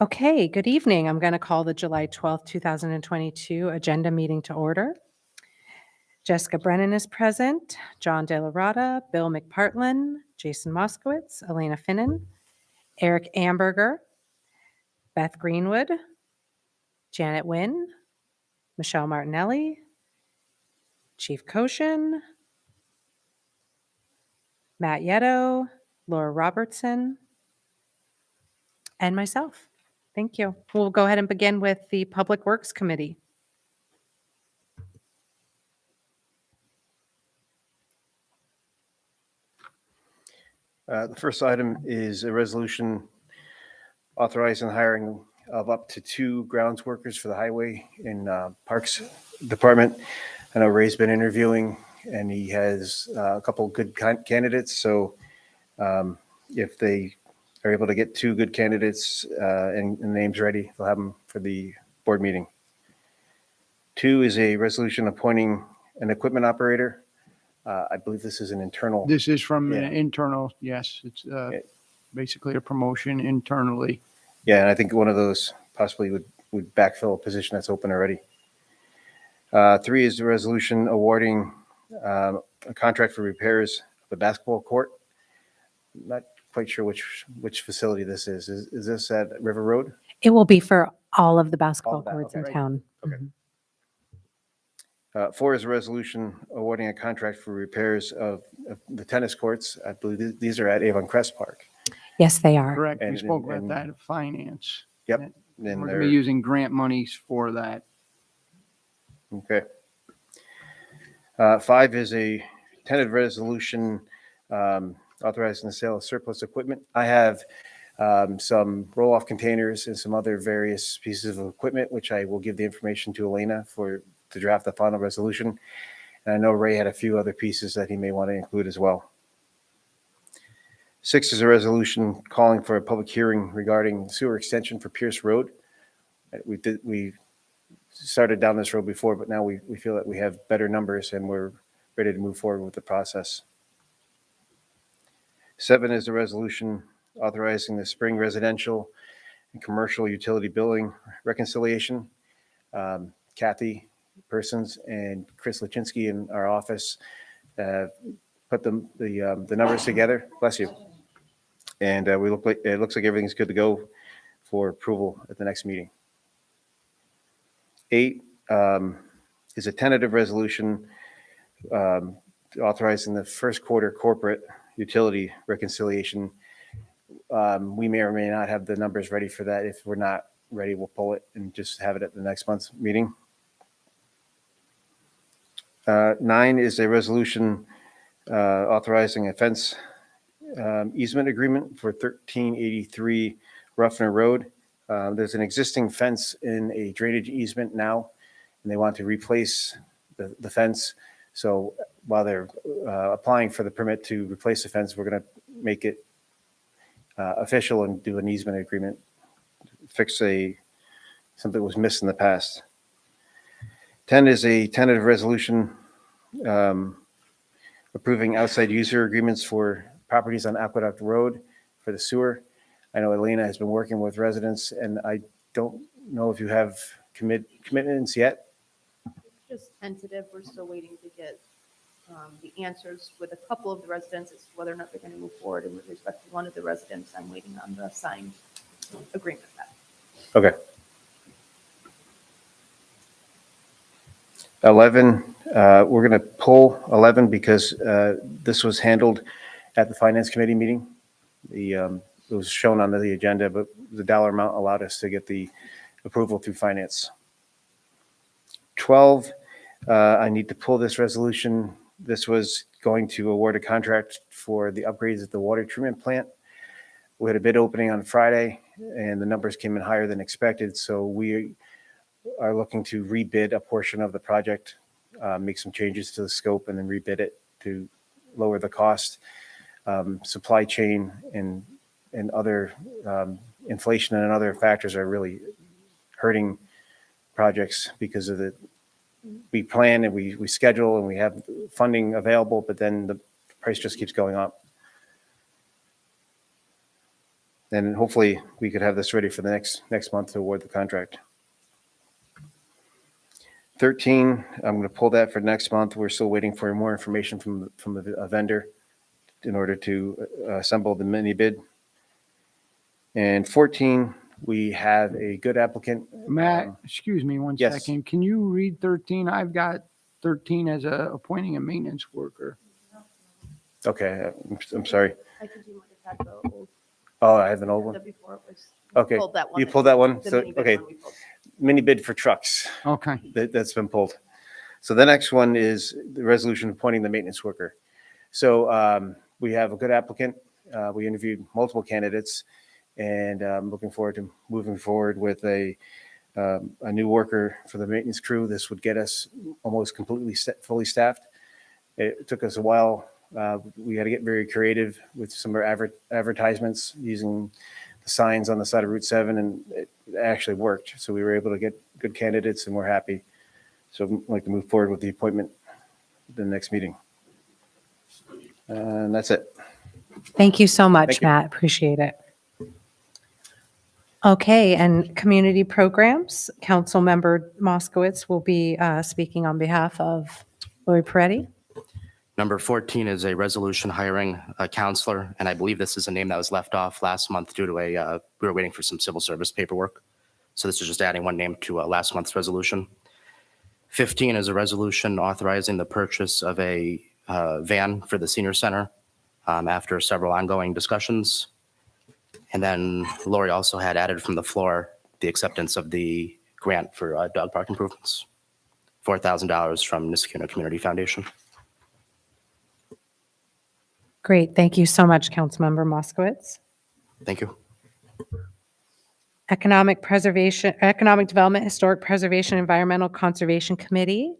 Okay, good evening. I'm going to call the July 12th, 2022 agenda meeting to order. Jessica Brennan is present, John De La Rada, Bill McPartlin, Jason Moskowitz, Elena Finnan, Eric Amberger, Beth Greenwood, Janet Wynn, Michelle Martinelli, Chief Koshin, Matt Yetto, Laura Robertson, and myself. Thank you. We'll go ahead and begin with the Public Works Committee. The first item is a resolution authorizing the hiring of up to 2 grounds workers for the Highway and Parks Department. I know Ray's been interviewing, and he has a couple good candidates. So if they are able to get 2 good candidates and names ready, they'll have them for the board meeting. 2 is a resolution appointing an equipment operator. I believe this is an internal. This is from Yeah. an internal, yes. It's basically a promotion internally. Yeah, and I think one of those possibly would backfill a position that's open already. 3 is the resolution awarding a contract for repairs of the basketball court. Not quite sure which facility this is. Is this at River Road? It will be for all of the basketball All of that, courts in okay. town. Okay. Mhm. 4 is a resolution awarding a contract for repairs of the tennis courts. I believe these are at Avon Crest Park. Yes, they are. Correct. We And- spoke about and- that at finance. Yep. And And we're they're going to be using grant monies for that. okay. 5 is a tentative resolution authorizing the sale of surplus equipment. I have some roll-off containers and some other various pieces of equipment, which I will give the information to Elena to draft the final resolution. And I know Ray had a few other pieces that he may want to include as well. 6 is a resolution calling for a public hearing regarding sewer extension for Pierce Road. We started down this road before, but now we feel that we have better numbers and we're ready to move forward with the process. 7 is a resolution authorizing the spring residential and commercial utility billing reconciliation. Kathy Persons and Chris Lachinsky in our office put the numbers together. Bless you. And it looks like everything's good to go for approval at the next meeting. 8 is a tentative resolution authorizing the first quarter corporate utility reconciliation. We may or may not have the numbers ready for that. If we're not ready, we'll pull it and just have it at the next month's meeting. 9 is a resolution authorizing a fence easement agreement for 1383 Ruffner Road. There's an existing fence in a drainage easement now, and they want to replace the fence. So while they're applying for the permit to replace the fence, we're going to make it official and do an easement agreement, fix something that was missed in the past. 10 is a tentative resolution approving outside user agreements for properties on Aqueduct Road for the sewer. I know Elena has been working with residents, and I don't know if you have commitments yet. It's just tentative. We're still waiting to get the answers with a couple of the residents as to whether or not they're going to move forward. And with respect to one of the residents, I'm waiting on the signed agreement with that. Okay. 11, we're going to pull 11 because this was handled at the Finance Committee meeting. It was shown on the agenda, but the dollar amount allowed us to get the approval through Finance. 12, I need to pull this resolution. This was going to award a contract for the upgrades at the water treatment plant. We had a bid opening on Friday, and the numbers came in higher than expected, so we are looking to rebid a portion of the project, make some changes to the scope, and then rebid it to lower the cost. Supply chain and other inflation and other factors are really hurting projects because of we plan and we schedule and we have funding available, but then the price just keeps going up. And hopefully we could have this ready for the next month to award the contract. 13, I'm going to pull that for next month. We're still waiting for more information from a vendor in order to assemble the mini bid. And 14, we have a good applicant. Matt, excuse me one yes. second. Can you read 13? I've got 13 as appointing a maintenance worker. Okay, I'm sorry. I think you might have had the old, Oh, I have an old the one. before it was. Okay, Pulled that one. you pulled that one? The So, mini bid okay, one we pulled. mini bid for trucks. Okay. That's been pulled. So the next one is the resolution appointing the maintenance worker. So we have a good applicant. We interviewed multiple candidates, and I'm looking forward to moving forward with a new worker for the maintenance crew. This would get us almost completely fully staffed. It took us a while. We had to get very creative with some of our advertisements using the signs on the side of Route 7, and it actually worked. So we were able to get good candidates, and we're happy. So I'd like to move forward with the appointment at the next meeting. And that's it. Thank you so much, Thank you. Matt. Appreciate it. Okay, and community programs, Councilmember Moskowitz will be speaking on behalf of Lori Peretti. Number 14 is a resolution hiring a counselor, and I believe this is a name that was left off last month due to we were waiting for some civil service paperwork. So this is just adding one name to last month's resolution. 15 is a resolution authorizing the purchase of a van for the senior center after several ongoing discussions. And then Lori also had added from the floor the acceptance of the grant for dog park improvements, $4,000 from Niskuna Community Foundation. Great. Thank you so much, Councilmember Moskowitz. Thank you. Economic Development, Historic Preservation, Environmental Conservation Committee.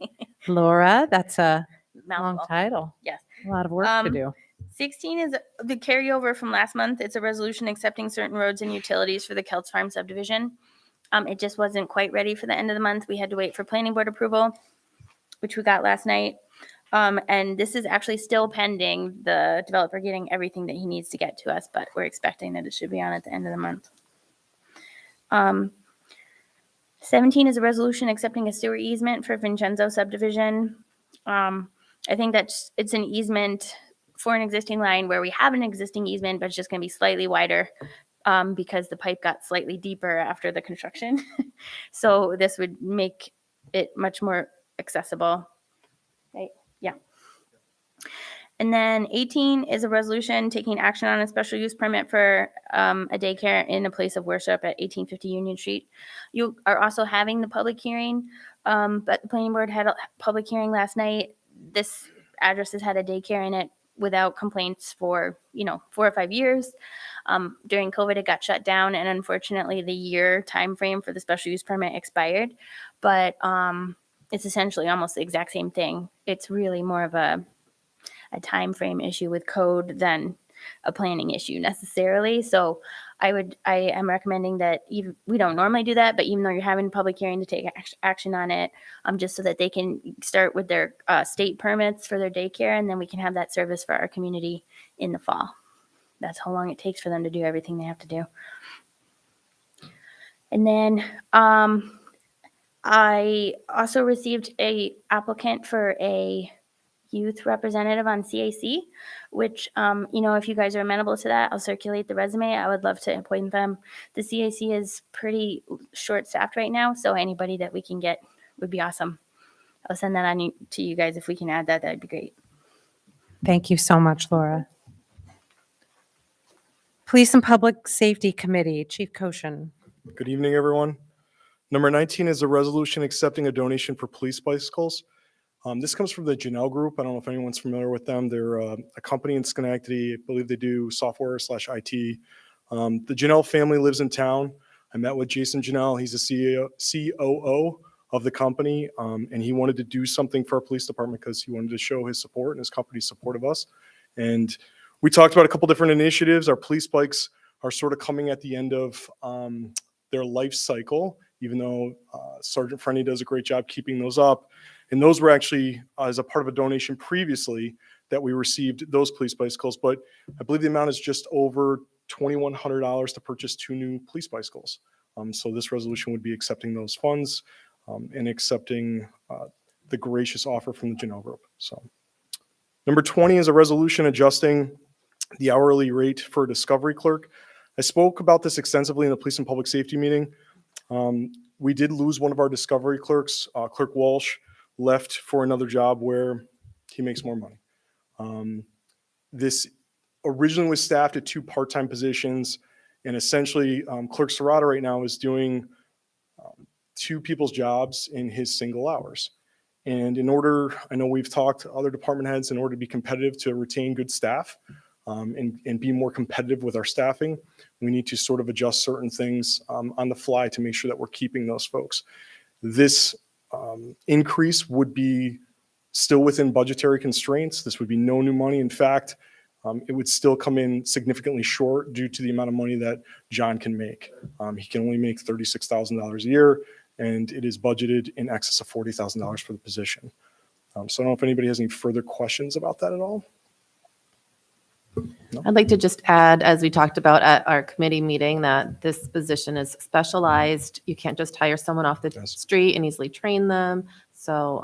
Laura, that's a long Mouthful. title. Yes. A lot of work to do. 16 is the carryover from last month. It's a resolution accepting certain roads and utilities for the Kelts Farm subdivision. It just wasn't quite ready for the end of the month. We had to wait for planning board approval, which we got last night. And this is actually still pending the developer getting everything that he needs to get to us, but we're expecting that it should be on at the end of the month. 17 is a resolution accepting a sewer easement for Vincenzo subdivision. I think it's an easement for an existing line where we have an existing easement, but it's just going to be slightly wider because the pipe got slightly deeper after the construction. So this would make it much more accessible. Right? Yeah. And then 18 is a resolution taking action on a special use permit for a daycare in a place of worship at 1850 Union Street. You are also having the public hearing, but the planning board had a public hearing last night. This address has had a daycare in it without complaints for 4 or 5 years. During COVID, it got shut down, and unfortunately, the year time frame for the special use permit expired. But it's essentially almost the exact same thing. It's really more of a time frame issue with code than a planning issue necessarily. So I am recommending that we don't normally do that, but even though you're having a public hearing, to take action on it, just so that they can start with their state permits for their daycare, and then we can have that service for our community in the fall. That's how long it takes for them to do everything they have to do. And then I also received a applicant for a youth representative on CAC, which, if you guys are amenable to that, I'll circulate the resume. I would love to appoint them. The CAC is pretty short-staffed right now, so anybody that we can get would be awesome. I'll send that on to you guys. If we can add that, that'd be great. Thank you so much, Laura. Police and Public Safety Committee, Chief Koshin. Good evening, everyone. Number 19 is a resolution accepting a donation for police bicycles. This comes from the Janelle Group. I don't know if anyone's familiar with them. They're a company in Schenectady. I believe they do software/IT. The Janelle family lives in town. I met with Jason Janelle. He's the COO of the company, and he wanted to do something for our police department because he wanted to show his support and his company's support of us. And we talked about a couple different initiatives. Our police bikes are sort of coming at the end of their life cycle, even though Sergeant Frenny does a great job keeping those up. And those were actually as a part of a donation previously that we received those police bicycles. But I believe the amount is just over $2,100 to purchase 2 new police bicycles. So this resolution would be accepting those funds and accepting the gracious offer from the Janelle Group. So number 20 is a resolution adjusting the hourly rate for a discovery clerk. I spoke about this extensively in the police and public safety meeting. We did lose one of our discovery clerks. Clerk Walsh left for another job where he makes more money. This originally was staffed at 2 part-time positions, and essentially Clerk Serrata right now is doing 2 people's jobs in his single hours. And in order, I know we've talked to other department heads, in order to be competitive to retain good staff and be more competitive with our staffing, we need to sort of adjust certain things on the fly to make sure that we're keeping those folks. This increase would be still within budgetary constraints. This would be no new money. In fact, it would still come in significantly short due to the amount of money that John can make. He can only make $36,000 a year, and it is budgeted in excess of $40,000 for the position. So I don't know if anybody has any further questions about that at all. I'd like to just add, as we talked about at our committee meeting, that this position is specialized. You can't just hire someone off the Yes. street and easily train them. So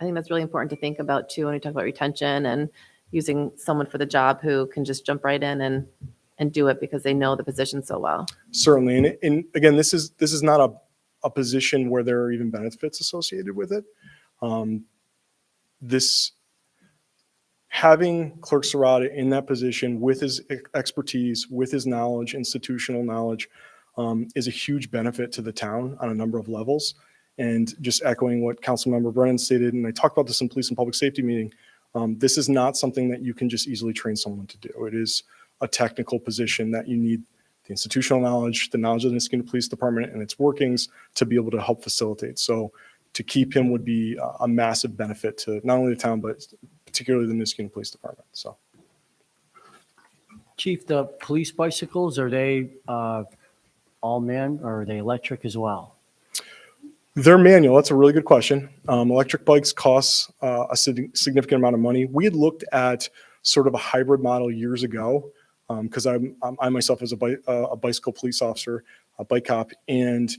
I think that's really important to think about too when we talk about retention and using someone for the job who can just jump right in and do it because they know the position so well. Certainly, and again, this is not a position where there are even benefits associated with it. This having Clerk Serrata in that position with his expertise, with his knowledge, institutional knowledge, is a huge benefit to the town on a number of levels. And just echoing what Councilmember Brennan stated, and I talked about this in police and public safety meeting, this is not something that you can just easily train someone to do. It is a technical position that you need the institutional knowledge, the knowledge of the Niskuna Police Department and its workings to be able to help facilitate. So to keep him would be a massive benefit to not only the town, but particularly the Niskuna Police Department. So Chief, the police bicycles, are they all man or are they electric as well? they're manual. That's a really good question. Electric bikes cost a significant amount of money. We had looked at sort of a hybrid model years ago because I myself was a bicycle police officer, a bike cop, and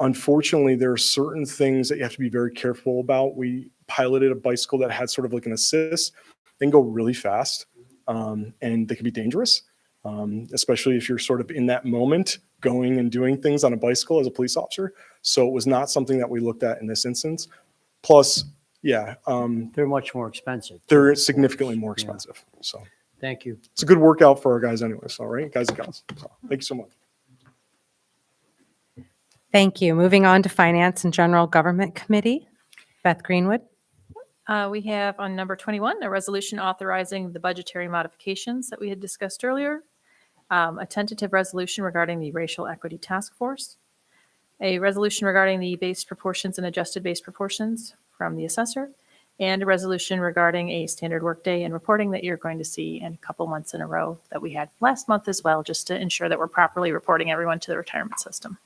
unfortunately, there are certain things that you have to be very careful about. We piloted a bicycle that had sort of like an assist. They can go really fast, and they can be dangerous, especially if you're sort of in that moment going and doing things on a bicycle as a police officer. So it was not something that we looked at in this instance. Plus, yeah, They're much more expensive. they're significantly more expensive. So Thank you. it's a good workout for our guys anyway. So, right, guys and gals. So, thank you so much. Thank you. Moving on to Finance and General Government Committee. Beth Greenwood. We have on number 21, a resolution authorizing the budgetary modifications that we had discussed earlier, a tentative resolution regarding the Racial Equity Task Force, a resolution regarding the base proportions and adjusted base proportions from the assessor, and a resolution regarding a standard workday and reporting that you're going to see in a couple months in a row that we had last month as well, just to ensure that we're properly reporting everyone to the retirement system.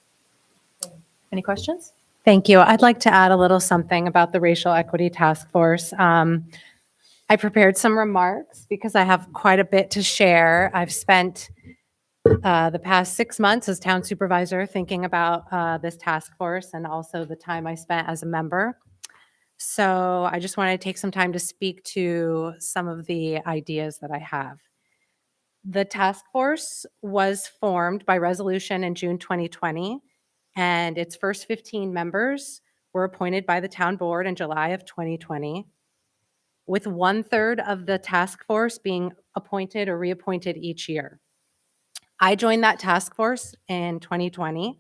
Any questions? Thank you. I'd like to add a little something about the Racial Equity Task Force. I prepared some remarks because I have quite a bit to share. I've spent the past 6 months as town supervisor thinking about this task force and also the time I spent as a member. So I just wanted to take some time to speak to some of the ideas that I have. The task force was formed by resolution in June 2020, and its first 15 members were appointed by the town board in July of 2020, with 1/3 of the task force being appointed or reappointed each year. I joined that task force in 2020,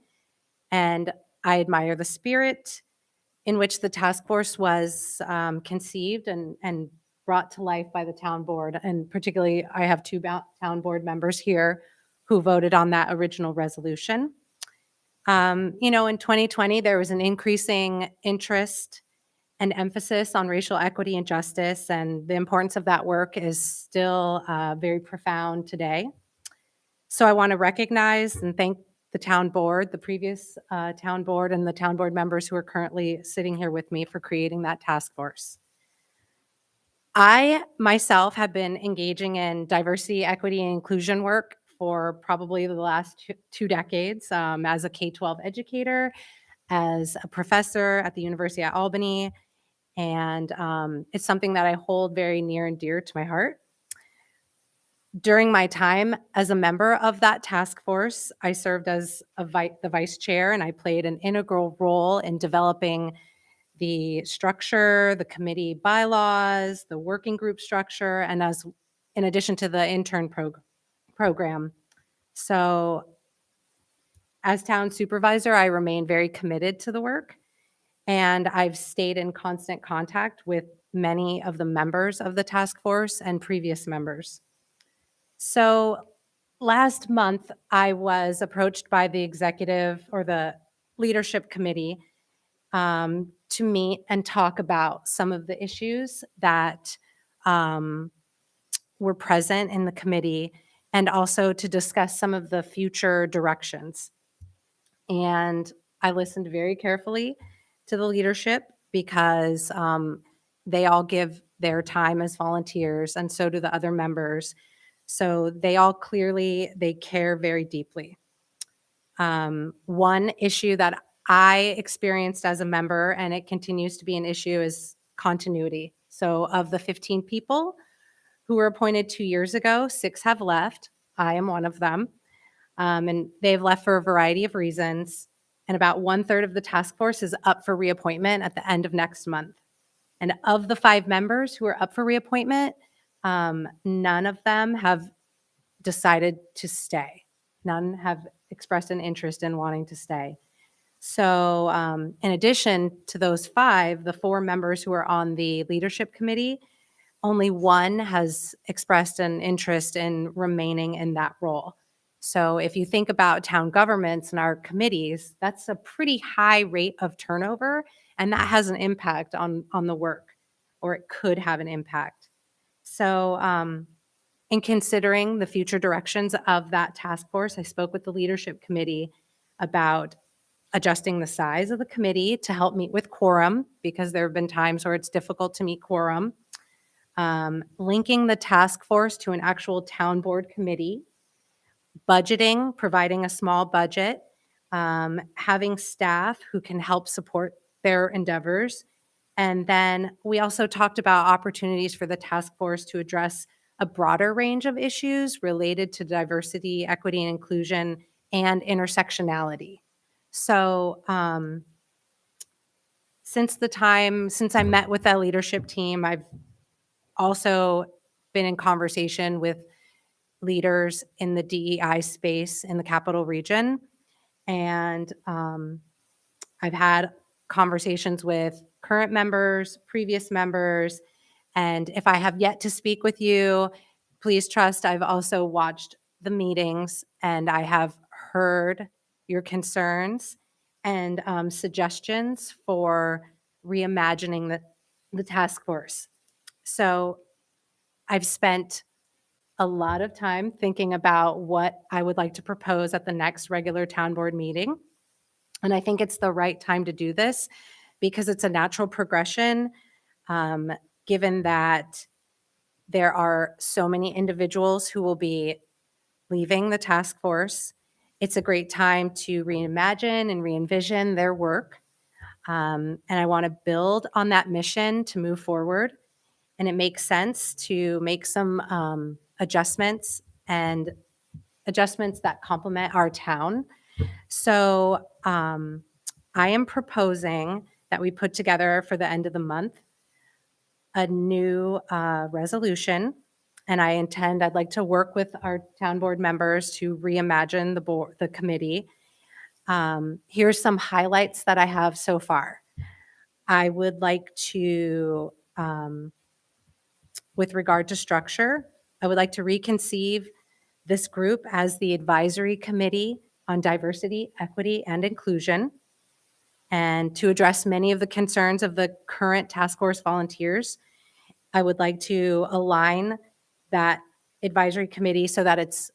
and I admire the spirit in which the task force was conceived and brought to life by the town board. And particularly, I have two town board members here who voted on that original resolution. In 2020, there was an increasing interest and emphasis on racial equity and justice, and the importance of that work is still very profound today. So I want to recognize and thank the town board, the previous town board, and the town board members who are currently sitting here with me for creating that task force. I myself have been engaging in diversity, equity, and inclusion work for probably the last two decades as a K-12 educator, as a professor at the University at Albany, and it's something that I hold very near and dear to my heart. During my time as a member of that task force, I served as the vice chair, and I played an integral role in developing the structure, the committee bylaws, the working group structure, and in addition to the intern program. So as town supervisor, I remain very committed to the work, and I've stayed in constant contact with many of the members of the task force and previous members. So last month, I was approached by the executive or the leadership committee to meet and talk about some of the issues that were present in the committee, and also to discuss some of the future directions. And I listened very carefully to the leadership because they all give their time as volunteers, and so do the other members. So they all they care very deeply. One issue that I experienced as a member, and it continues to be an issue, is continuity. So of the 15 people who were appointed 2 years ago, 6 have left. I am one of them. And they've left for a variety of reasons. And about 1/3 of the task force is up for reappointment at the end of next month. And of the 5 members who are up for reappointment, none of them have decided to stay. None have expressed an interest in wanting to stay. So in addition to those 5, the 4 members who are on the leadership committee, only one has expressed an interest in remaining in that role. So if you think about town governments and our committees, that's a pretty high rate of turnover, and that has an impact on the work, or it could have an impact. So in considering the future directions of that task force, I spoke with the leadership committee about adjusting the size of the committee to help meet with quorum, because there have been times where it's difficult to meet quorum, linking the task force to an actual town board committee, budgeting, providing a small budget, having staff who can help support their endeavors. And then we also talked about opportunities for the task force to address a broader range of issues related to diversity, equity, and inclusion, and intersectionality. So since I met with that leadership team, I've also been in conversation with leaders in the DEI space in the Capital Region. And I've had conversations with current members, previous members, and if I have yet to speak with you, please trust I've also watched the meetings, and I have heard your concerns and suggestions for reimagining the task force. So I've spent a lot of time thinking about what I would like to propose at the next regular town board meeting. And I think it's the right time to do this because it's a natural progression, given that there are so many individuals who will be leaving the task force. It's a great time to reimagine and re-envision their work. And I want to build on that mission to move forward. And it makes sense to make some adjustments that complement our town. So I am proposing that we put together for the end of the month a new resolution. And I'd like to work with our town board members to reimagine the committee. Here's some highlights that I have so far. I would like to, with regard to structure, I would like to reconceive this group as the Advisory Committee on Diversity, Equity, and Inclusion, and to address many of the concerns of the current task force volunteers. I would like to align that advisory committee so that it's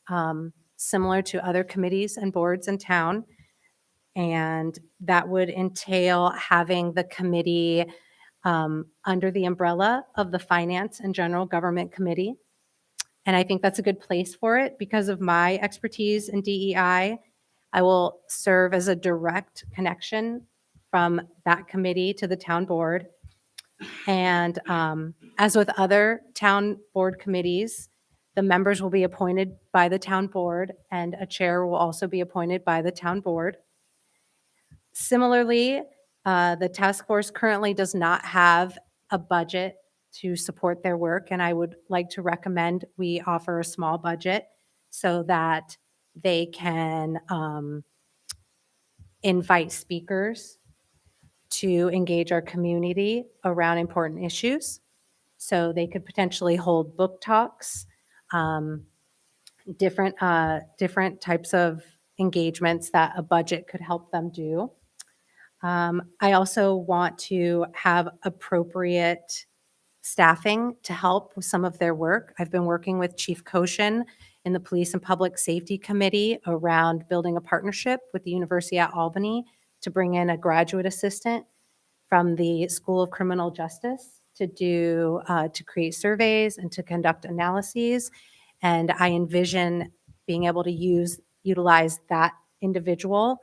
similar to other committees and boards in town. And that would entail having the committee under the umbrella of the Finance and General Government Committee. And I think that's a good place for it because of my expertise in DEI. I will serve as a direct connection from that committee to the town board. And as with other town board committees, the members will be appointed by the town board, and a chair will also be appointed by the town board. Similarly, the task force currently does not have a budget to support their work, and I would like to recommend we offer a small budget so that they can invite speakers to engage our community around important issues. So they could potentially hold book talks, different types of engagements that a budget could help them do. I also want to have appropriate staffing to help with some of their work. I've been working with Chief Koshin in the Police and Public Safety Committee around building a partnership with the University at Albany to bring in a graduate assistant from the School of Criminal Justice to create surveys and to conduct analyses. And I envision being able to utilize that individual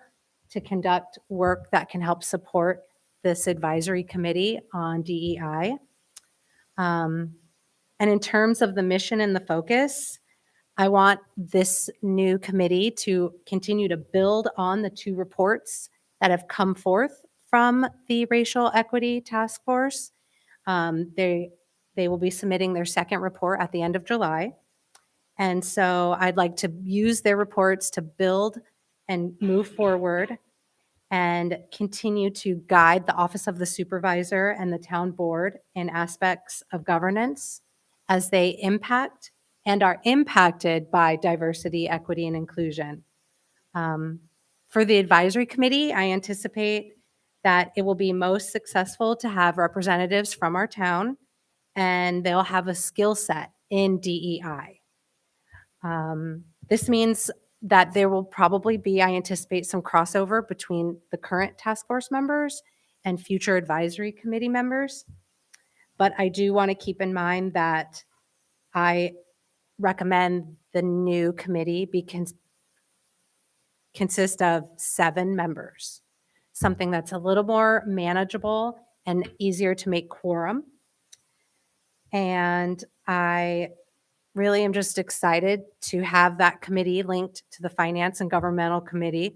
to conduct work that can help support this advisory committee on DEI. And in terms of the mission and the focus, I want this new committee to continue to build on the 2 reports that have come forth from the Racial Equity Task Force. They will be submitting their second report at the end of July. And so I'd like to use their reports to build and move forward and continue to guide the Office of the Supervisor and the town board in aspects of governance as they impact and are impacted by diversity, equity, and inclusion. For the advisory committee, I anticipate that it will be most successful to have representatives from our town, and they'll have a skill set in DEI. This means that there will probably be, I anticipate, some crossover between the current task force members and future advisory committee members. But I do want to keep in mind that I recommend the new committee consist of 7 members, something that's a little more manageable and easier to make quorum. And I really am just excited to have that committee linked to the Finance and Governmental Committee.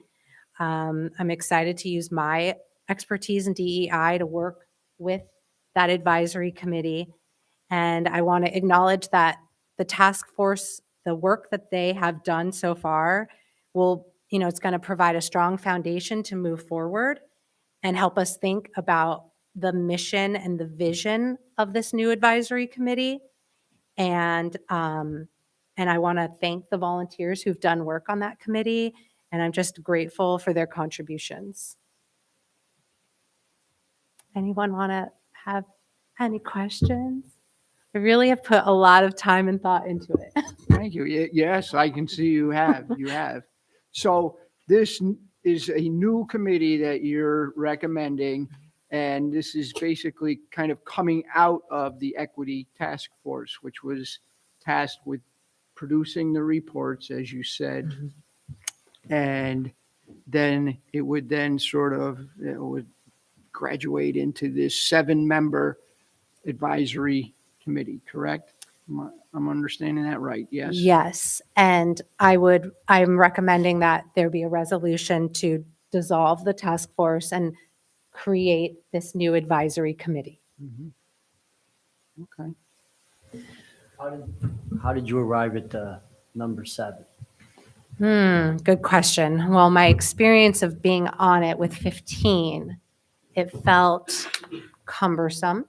I'm excited to use my expertise in DEI to work with that advisory committee. And I want to acknowledge that the task force, the work that they have done so far will, it's going to provide a strong foundation to move forward and help us think about the mission and the vision of this new advisory committee. And I want to thank the volunteers who've done work on that committee, and I'm just grateful for their contributions. Anyone want to have any questions? I really have put a lot of time and thought into it. Thank you. Yes, I can see you have. You have. So this is a new committee that you're recommending, and this is basically kind of coming out of the Equity Task Force, which was tasked with producing the reports, as you said. And then it would then would graduate into this 7-member advisory committee, correct? I'm understanding that right, yes? Yes, and I'm recommending that there be a resolution to dissolve the task force and create this new advisory committee. Okay. How did you arrive at the number 7? Good question. Well, my experience of being on it with 15, it felt cumbersome.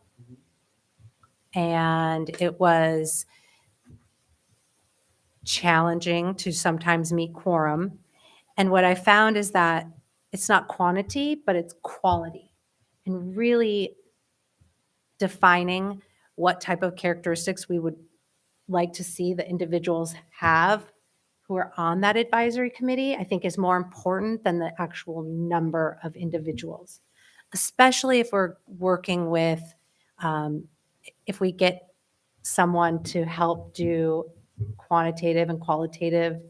And it was challenging to sometimes meet quorum. And what I found is that it's not quantity, but it's quality. And really defining what type of characteristics we would like to see the individuals have who are on that advisory committee, I think is more important than the actual number of individuals, especially if we're working with, if we get someone to help do quantitative and qualitative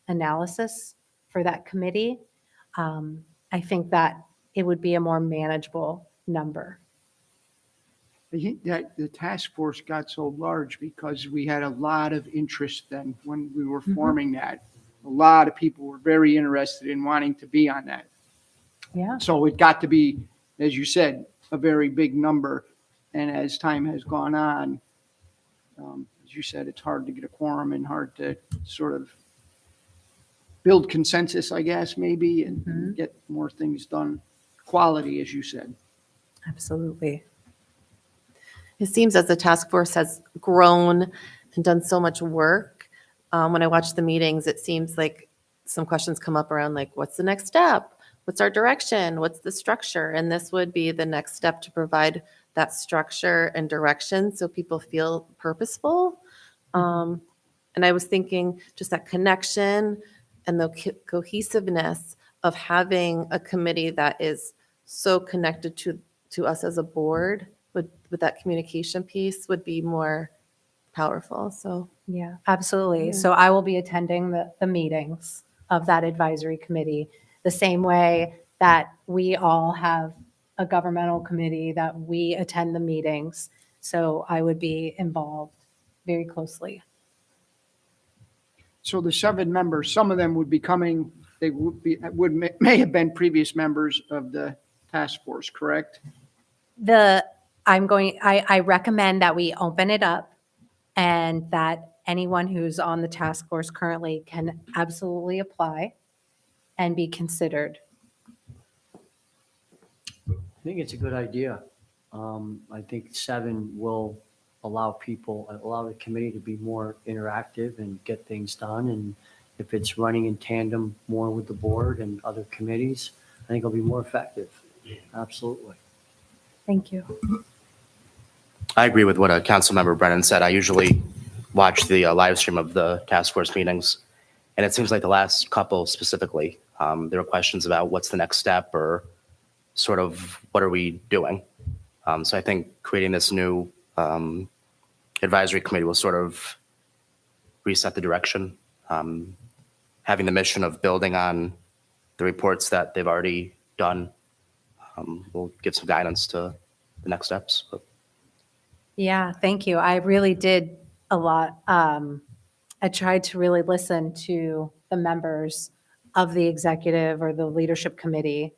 analysis for that committee, I think that it would be a more manageable number. I think that the task force got so large because we had a lot of interest then when we were forming that. A lot of people were very interested in wanting to be on that. Yeah. So it got to be, as you said, a very big number. And as time has gone on, as you said, it's hard to get a quorum and hard to sort of build consensus, I guess, maybe, and get more things done. Quality, as you said. Absolutely. It seems as the task force has grown and done so much work, when I watch the meetings, it seems like some questions come up around like, what's the next step? What's our direction? What's the structure? And this would be the next step to provide that structure and direction so people feel purposeful. And I was thinking just that connection and the cohesiveness of having a committee that is so connected to us as a board with that communication piece would be more powerful. So Yeah, absolutely. Yeah. So I will be attending the meetings of that advisory committee, the same way that we all have a governmental committee that we attend the meetings. So I would be involved very closely. So the 7 members, some of them would be coming, they may have been previous members of the task force, correct? I recommend that we open it up and that anyone who's on the task force currently can absolutely apply and be considered. I think it's a good idea. I think 7 will allow the committee to be more interactive and get things done. And if it's running in tandem more with the board and other committees, I think it'll be more effective. Absolutely. Thank you. I agree with what Councilmember Brennan said. I usually watch the live stream of the task force meetings, and it seems like the last couple specifically, there were questions about what's the next step or sort of what are we doing. So I think creating this new advisory committee will sort of reset the direction, having the mission of building on the reports that they've already done. Will give some guidance to the next steps. Yeah, thank you. I really did a lot. I tried to really listen to the members of the executive or the leadership committee.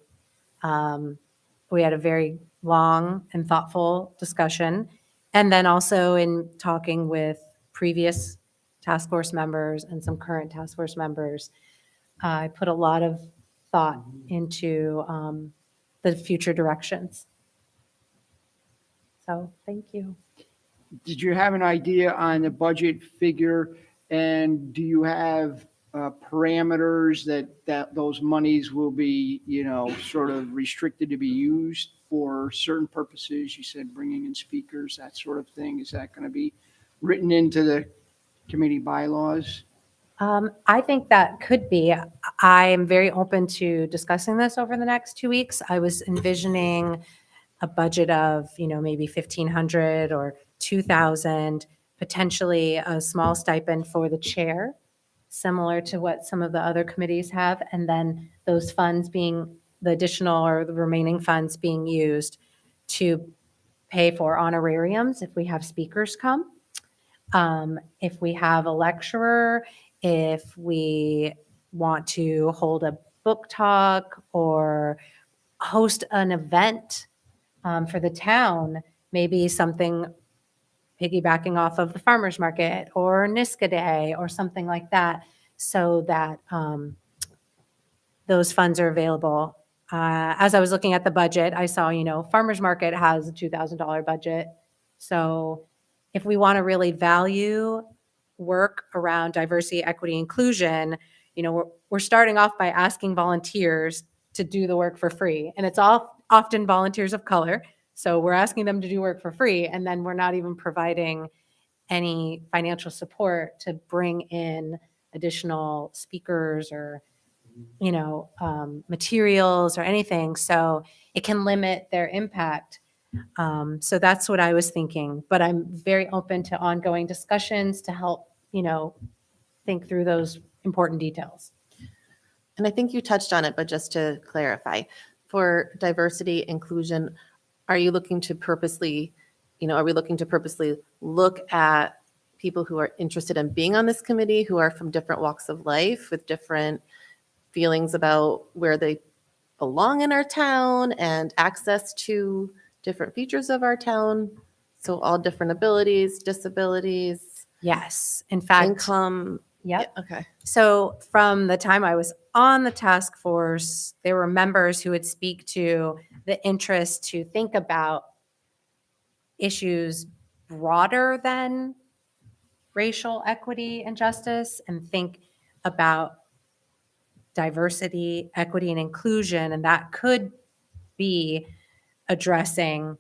We had a very long and thoughtful discussion. And then also in talking with previous task force members and some current task force members, I put a lot of thought into the future directions. So thank you. Did you have an idea on the budget figure? And do you have parameters that those monies will be, sort of restricted to be used for certain purposes? You said bringing in speakers, that sort of thing. Is that going to be written into the committee bylaws? I think that could be. I am very open to discussing this over the next 2 weeks. I was envisioning a budget of, maybe 1,500 or 2,000, potentially a small stipend for the chair, similar to what some of the other committees have, and then those funds being the additional or the remaining funds being used to pay for honorariums if we have speakers come. If we have a lecturer, if we want to hold a book talk or host an event for the town, maybe something piggybacking off of the farmer's market or Niska Day or something like that, so that those funds are available. As I was looking at the budget, I saw, farmer's market has a $2,000 budget. So if we want to really value work around diversity, equity, inclusion, we're starting off by asking volunteers to do the work for free. And it's often volunteers of color. So we're asking them to do work for free. And then we're not even providing any financial support to bring in additional speakers or, materials or anything. So it can limit their impact. So that's what I was thinking. But I'm very open to ongoing discussions to help, think through those important details. And I think you touched on it, but just to clarify, for diversity, inclusion, are you looking to purposely, are we looking to purposely look at people who are interested in being on this committee, who are from different walks of life with different feelings about where they belong in our town and access to different features of our town? So all different abilities, disabilities, Yes, in fact, income. yep. Yeah, okay. So from the time I was on the task force, there were members who would speak to the interest to think about issues broader than racial equity and justice and think about diversity, equity, and inclusion. And that could be addressing,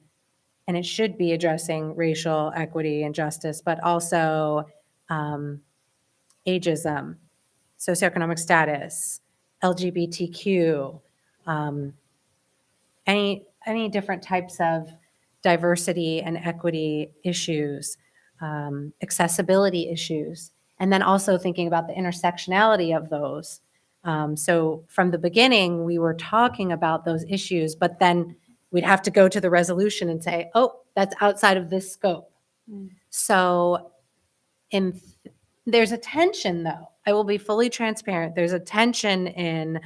and it should be addressing racial equity and justice, but also ageism, socioeconomic status, LGBTQ, any different types of diversity and equity issues, accessibility issues, and then also thinking about the intersectionality of those. So from the beginning, we were talking about those issues, but then we'd have to go to the resolution and say, oh, that's outside of this scope. So there's a tension, though. I will be fully transparent. There's a tension in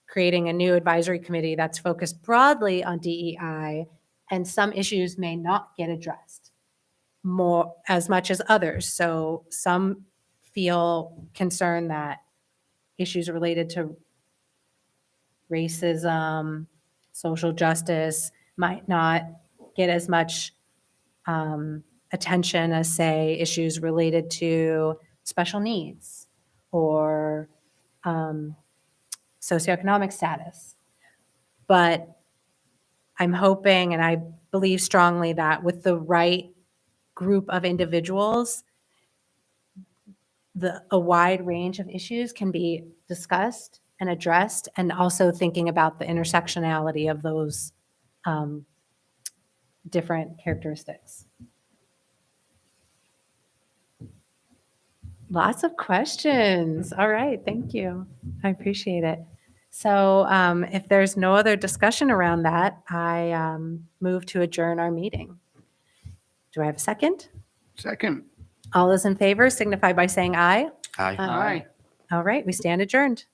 creating a new advisory committee that's focused broadly on DEI, and some issues may not get addressed more as much as others. So some feel concerned that issues related to racism, social justice might not get as much attention as, say, issues related to special needs or socioeconomic status. But I'm hoping and I believe strongly that with the right group of individuals, a wide range of issues can be discussed and addressed, and also thinking about the intersectionality of those different characteristics. Lots of questions. All right, thank you. I appreciate it. So if there's no other discussion around that, I move to adjourn our meeting. Do I have a second? Second. All those in favor signify by saying aye. Aye. Aye. All right, we stand adjourned.